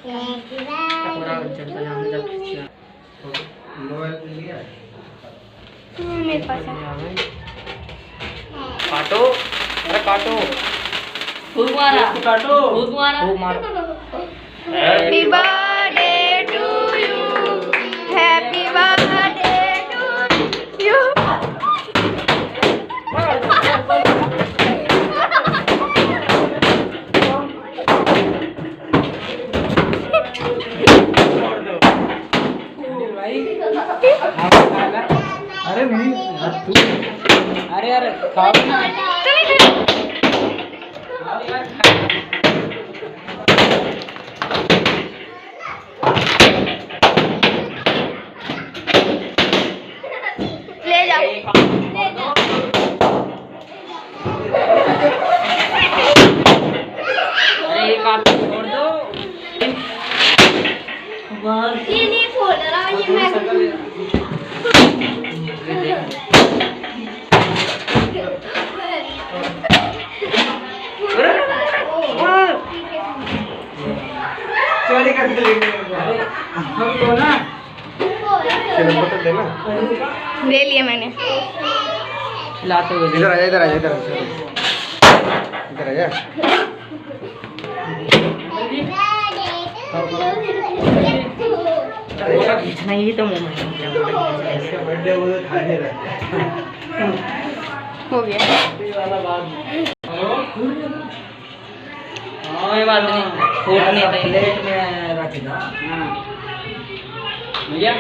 पूरा चलता जाने जब खींचना मोबाइल लिया मेरे पास है। काटो, अरे काटो, खूब मारा, काटो, खूब मारा, खूब मारो। Happy birthday to you, happy birthday to you. अरे नहीं तू, अरे यार खाओ ना। ले जाओ, अरे एक आप छोड़ दो। ये नहीं खोल रहा, ये मैं चोरी कर लेंगे हम तो ना चलो फोटो देना ले लिया मैंने। खिलाते हुए इधर आ जा इधर आ जा इधर आ जा खींचना ही तो मोमेंट है। इसका बर्थडे वो खाने रहा हो गया। हाँ ये बात नहीं, फूटने प्लेट में रख दो भैया।